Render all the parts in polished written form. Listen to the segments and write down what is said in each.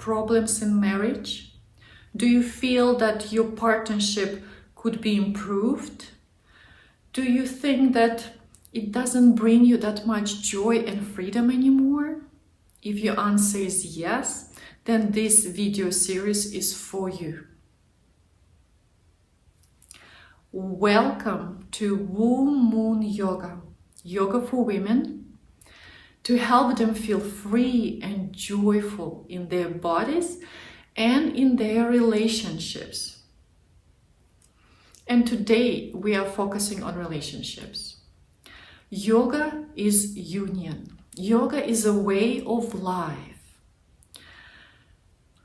problems in marriage? Do you feel that your partnership could be improved? Do you think that it doesn't bring you that much joy and freedom anymore? If your answer is yes, then this video series is for you. Welcome to Womb Moon Yoga, yoga for women, to help them feel free and joyful in their bodies and in their relationships. And today we are focusing on relationships. Yoga is union. Yoga is a way of life.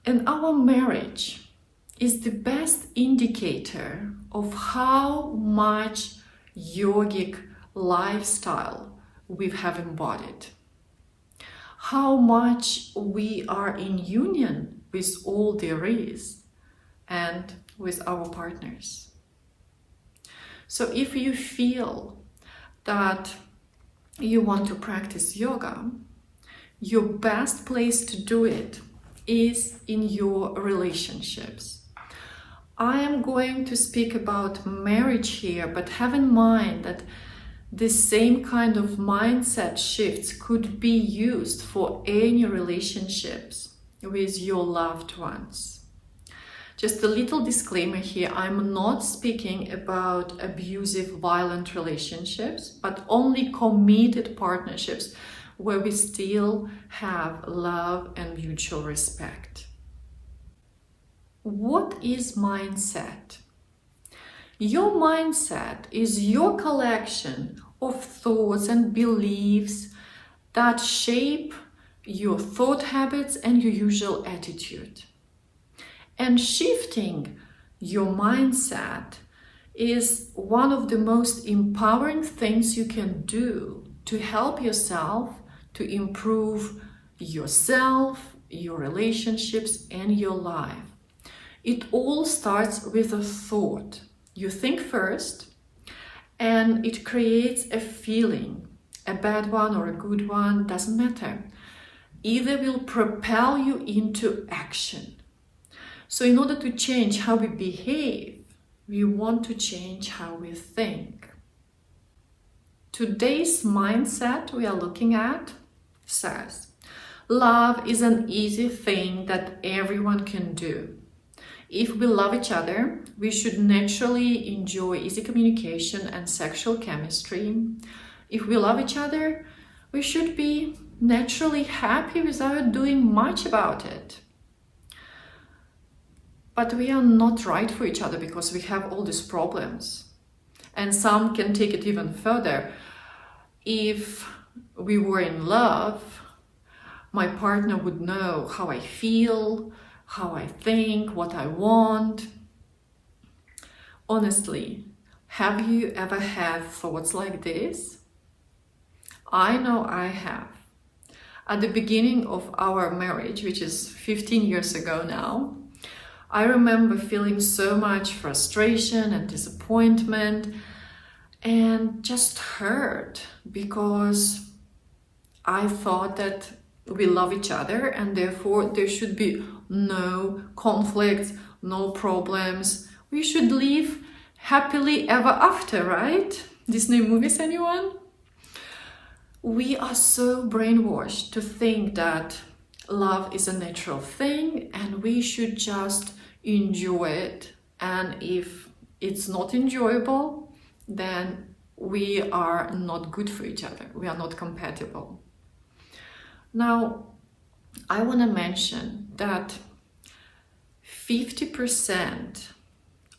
And our marriage is the best indicator of how much yogic lifestyle we have embodied. How much we are in union with all there is and with our partners. So if you feel that you want to practice yoga, your best place to do it is in your relationships. I am going to speak about marriage here, but have in mind that the same kind of mindset shifts could be used for any relationships with your loved ones. Just a little disclaimer here, I'm not speaking about abusive, violent relationships, but only committed partnerships where we still have love and mutual respect. What is mindset? Your mindset is your collection of thoughts and beliefs that shape your thought habits and your usual attitude. And shifting your mindset is one of the most empowering things you can do to help yourself to improve yourself, your relationships, and your life. It all starts with a thought. You think first, and it creates a feeling, a bad one or a good one, doesn't matter. Either will propel you into action. So in order to change how we behave, we want to change how we think. Today's mindset we are looking at says, love is an easy thing that everyone can do. If we love each other, we should naturally enjoy easy communication and sexual chemistry. If we love each other, we should be naturally happy without doing much about it. But we are not right for each other because we have all these problems. And some can take it even further. If we were in love, my partner would know how I feel, how I think, what I want. Honestly, have you ever had thoughts like this? I know I have. At the beginning of our marriage, which is 15 years ago now, I remember feeling so much frustration and disappointment and just hurt because I thought that we love each other and therefore there should be no conflicts, no problems. We should live happily ever after, right? Disney movies, anyone? We are so brainwashed to think that love is a natural thing and we should just enjoy it. And if it's not enjoyable, then we are not good for each other. We are not compatible. Now, I want to mention that 50%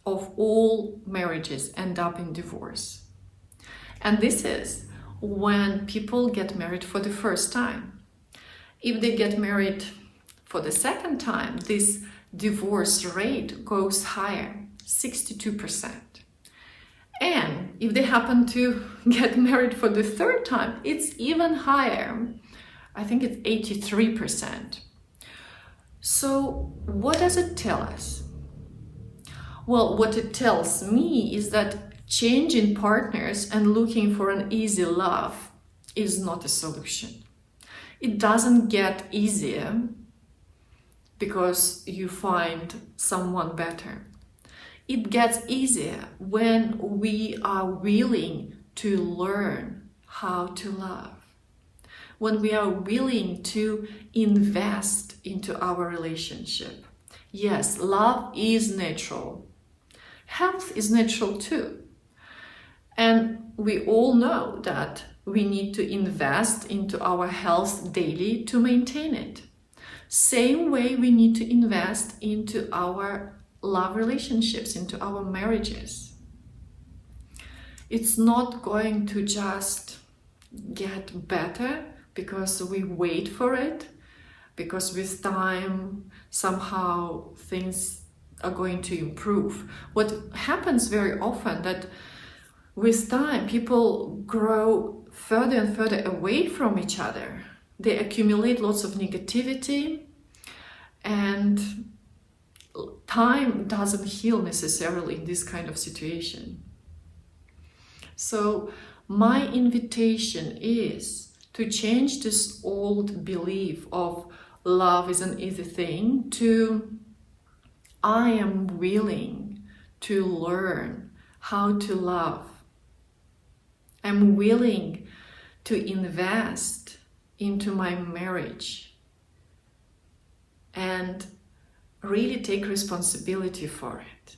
of all marriages end up in divorce. And this is when people get married for the first time. If they get married for the second time, this divorce rate goes higher, 62%. And if they happen to get married for the third time, it's even higher. I think it's 83%. So what does it tell us? Well, what it tells me is that changing partners and looking for an easy love is not a solution. It doesn't get easier because you find someone better. It gets easier when we are willing to learn how to love, when we are willing to invest into our relationship. Yes, love is natural. Health is natural too. And we all know that we need to invest into our health daily to maintain it. Same way we need to invest into our love relationships, into our marriages. It's not going to just get better because we wait for it, because with time somehow things are going to improve. What happens very often that with time people grow further and further away from each other. They accumulate lots of negativity, and time doesn't heal necessarily in this kind of situation. So my invitation is to change this old belief of love is an easy thing to I am willing to learn how to love. I'm willing to invest into my marriage and really take responsibility for it.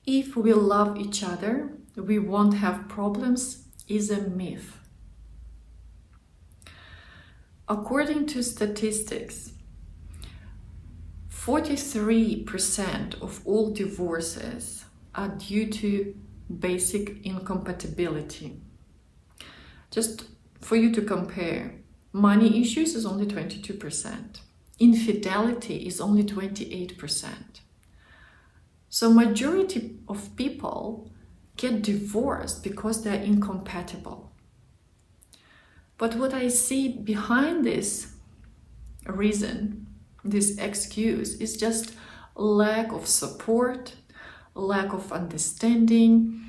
If we love each other, we won't have problems is a myth. According to statistics, 43% of all divorces are due to basic incompatibility. Just for you to compare, money issues is only 22%. Infidelity is only 28%. So majority of people get divorced because they're incompatible. But what I see behind this reason, this excuse, is just lack of support, lack of understanding.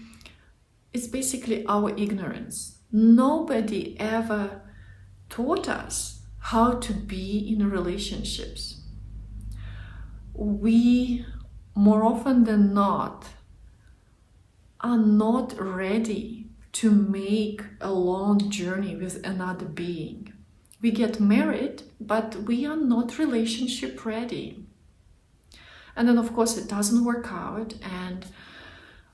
It's basically our ignorance. Nobody ever taught us how to be in relationships. We, more often than not, are not ready to make a long journey with another being. We get married, but we are not relationship ready. And then of course it doesn't work out, and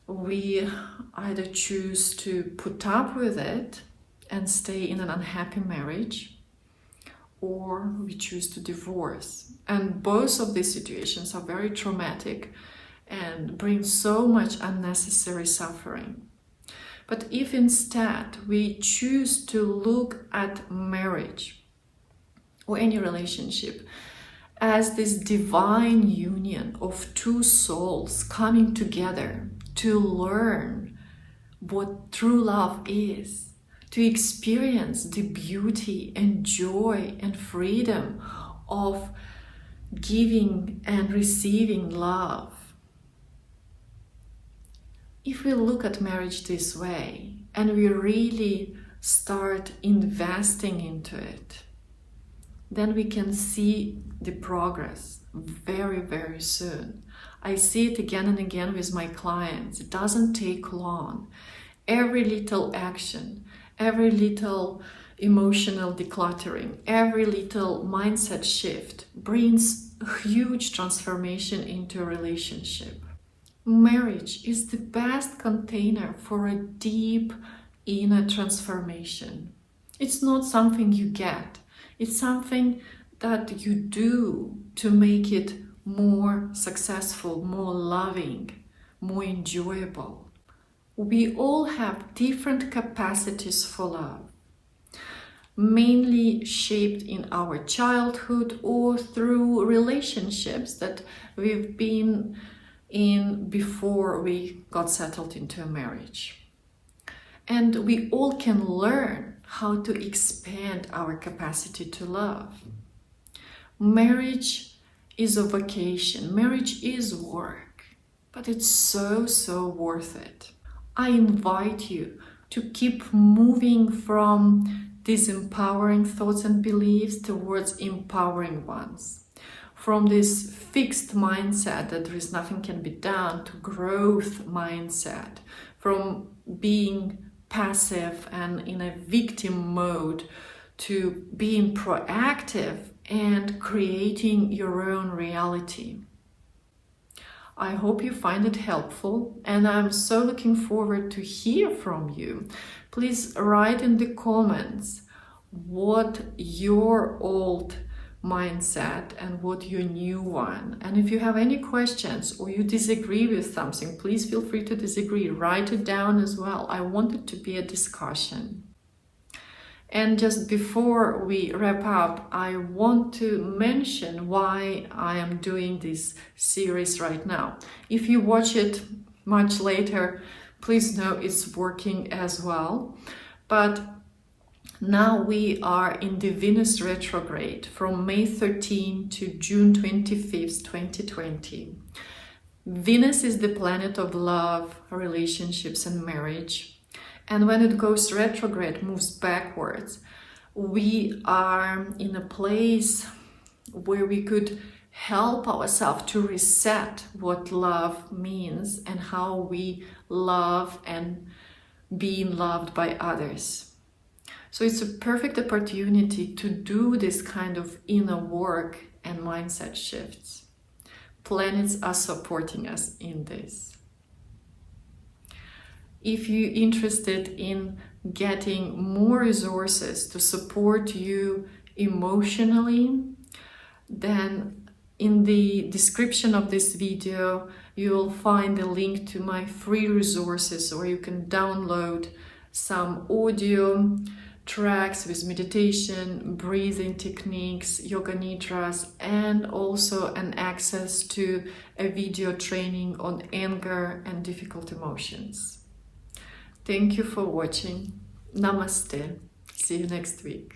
we either choose to put up with it and stay in an unhappy marriage, or we choose to divorce. And both of these situations are very traumatic and bring so much unnecessary suffering. But if instead we choose to look at marriage or any relationship as this divine union of two souls coming together to learn what true love is, to experience the beauty and joy and freedom of giving and receiving love. If we look at marriage this way and we really start investing into it, then we can see the progress very, very soon. I see it again and again with my clients. It doesn't take long. Every little action, every little emotional decluttering, every little mindset shift brings a huge transformation into a relationship. Marriage is the best container for a deep inner transformation. It's not something you get. It's something that you do to make it more successful, more loving, more enjoyable. We all have different capacities for love, mainly shaped in our childhood or through relationships that we've been in before we got settled into a marriage. And we all can learn how to expand our capacity to love. Marriage is a vocation. Marriage is work, but it's so worth it. I invite you to keep moving from disempowering thoughts and beliefs towards empowering ones. from this fixed mindset that there is nothing can be done to growth mindset, from being passive and in a victim mode to being proactive and creating your own reality. I hope you find it helpful, and I'm so looking forward to hear from you. Please write in the comments what your old mindset and what your new one. And if you have any questions or you disagree with something, please feel free to disagree. Write it down as well. I want it to be a discussion. And just before we wrap up, I want to mention why I am doing this series right now. If you watch it much later, please know it's working as well. But now we are in the Venus retrograde from May 13 to June 25th, 2020. Venus is the planet of love, relationships, and marriage. And when it goes retrograde, moves backwards, we are in a place where we could help ourselves to reset what love means and how we love and being loved by others. So it's a perfect opportunity to do this kind of inner work and mindset shifts. Planets are supporting us in this. If you're interested in getting more resources to support you emotionally, then in the description of this video, you'll find a link to my free resources where you can download some audio tracks with meditation, breathing techniques, yoga nidras, and also an access to a video training on anger and difficult emotions. Thank you for watching. Namaste. See you next week.